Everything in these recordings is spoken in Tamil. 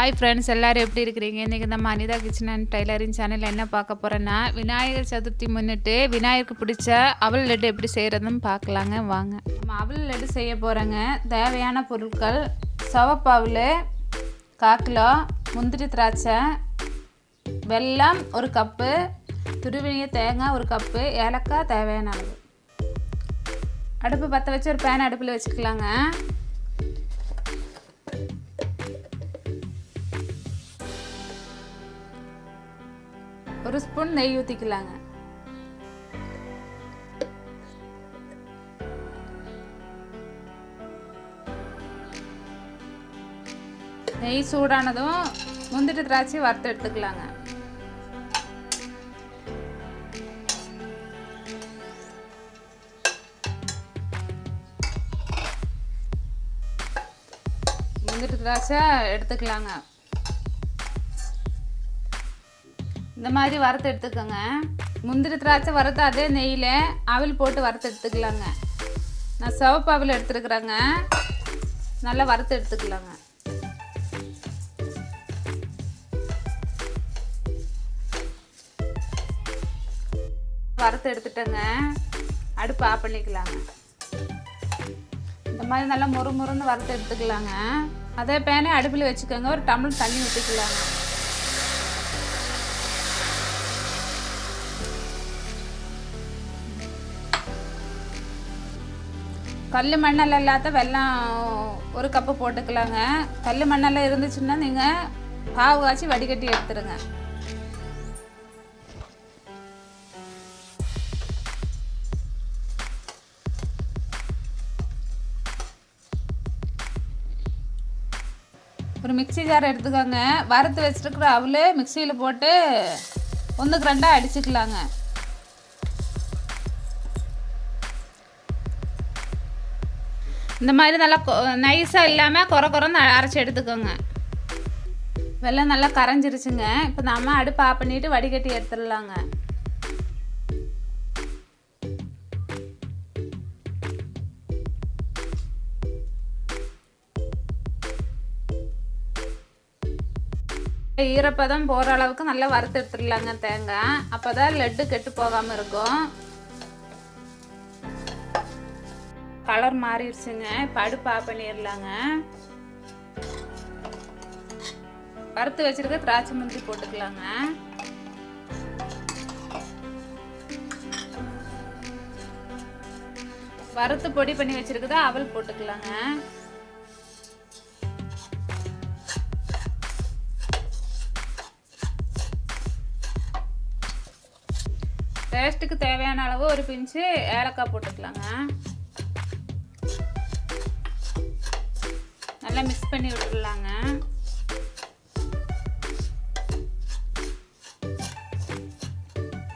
ஹாய் ஃப்ரெண்ட்ஸ், எல்லோரும் எப்படி இருக்கிறீங்க? இன்றைக்கி நம்ம அனிதா கிச்சன் அண்ட் டைலரிங் சேனலில் என்ன பார்க்க போகிறோன்னா, விநாயகர் சதுர்த்தி முன்னிட்டு விநாயகருக்கு பிடிச்ச அவல் லட்டு எப்படி செய்கிறதுன்னு பார்க்கலாங்க. வாங்க. நம்ம அவல் லட்டு செய்ய போகிறோங்க. தேவையான பொருட்கள்: சவப்பாவில் 1/4 கிலோ, முந்திரி திராட்சை, வெல்லம் 1 கப்பு, துருவிய தேங்காய் 1 கப்பு, ஏலக்காய் தேவையான அளவு. அடுப்பு பற்ற வச்சு ஒரு பேன் அடுப்பில் வச்சுக்கலாங்க. ஒரு ஸ்பூன் நெய் ஊற்றிக்கலாங்க. நெய் சூடானதும் முந்திரி திராட்சை வறுத்து எடுத்துக்கலாங்க. முந்திரி திராட்சை எடுத்துக்கலாங்க. இந்த மாதிரி வறுத்து எடுத்துக்கோங்க. முந்திரி திராட்சை வறுத்து அதே நெய்யில் அவல் போட்டு வறுத்து எடுத்துக்கலாங்க. நான் சிவப்பு அவல் எடுத்துருக்குறேங்க. நல்லா வறுத்து எடுத்துக்கலாங்க. வறுத்து எடுத்துட்டேங்க. அடுப்பு ஆஃப் பண்ணிக்கலாங்க. இந்த மாதிரி நல்லா முறுமுறுன்னு வறுத்து எடுத்துக்கலாங்க. அதே பேனே அடுப்பில் வச்சுக்கோங்க. ஒரு டம்ளர் தண்ணி ஊற்றிக்கலாங்க. கல் மண்ணெல்லாம் இல்லாத வெல்லம் 1 கப்பு போட்டுக்கலாங்க. கல் மண்ணெல்லாம் இருந்துச்சுன்னா நீங்கள் பாவு காய்ச்சி வடிகட்டி எடுத்துருங்க. ஒரு மிக்சி ஜார் எடுத்துக்கோங்க. வறுத்து வச்சுருக்கிற அவல் மிக்சியில் போட்டு 1க்கு 2 அடிச்சுக்கலாங்க. இந்த மாதிரி நல்லா நைஸாக இல்லாமல் குறன்னு அரைச்சி எடுத்துக்கோங்க. வெல்லம் நல்லா கரைஞ்சிருச்சுங்க. இப்போ நம்ம அடுப்பு ஆஃப் பண்ணிவிட்டு வடிகட்டி எடுத்துடலாங்க. ஈரப்பதம் போகிற அளவுக்கு நல்லா வறுத்து எடுத்துடலாங்க தேங்காய். அப்போ தான் லட்டு கெட்டு போகாமல் இருக்கும். கலர் மாறிடுச்சுங்க. இப்போ அடுப்பு ஆஃப் பண்ணிடலாங்க. வறுத்து வச்சிருக்க திராட்சை முந்திரி போட்டுக்கலாங்க. வறுத்து பொடி பண்ணி வச்சிருக்குது அவல் போட்டுக்கலாங்க. டேஸ்ட்டுக்கு தேவையான அளவு ஒரு பிஞ்சு ஏலக்காய் போட்டுக்கலாங்க. நல்லா மிக்ஸ் பண்ணி விட்டுடலாங்க.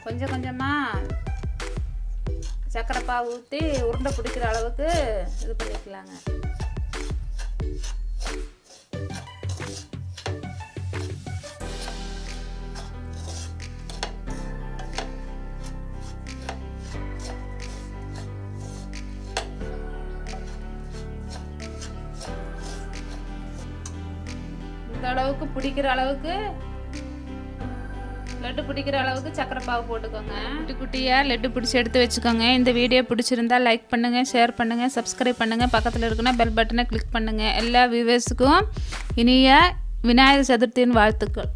கொஞ்சம் கொஞ்சமாக சர்க்கரை பாவு ஊற்றி உருண்டை பிடிக்கிற அளவுக்கு இது பண்ணிக்கலாங்க. அளவுக்கு பிடிக்கிற அளவுக்கு லட்டு பிடிக்கிற அளவுக்கு சக்கரை பாவு போட்டுக்கோங்க. குட்டி குட்டியாக லட்டு பிடிச்சி எடுத்து வச்சுக்கோங்க. இந்த வீடியோ பிடிச்சிருந்தா லைக் பண்ணுங்கள், ஷேர் பண்ணுங்கள், சப்ஸ்கிரைப் பண்ணுங்கள். பக்கத்தில் இருக்குன்னா பெல் பட்டனை கிளிக் பண்ணுங்கள். எல்லா வியூவர்ஸுக்கும் இனிய விநாயகர் சதுர்த்தியின் வாழ்த்துக்கள்.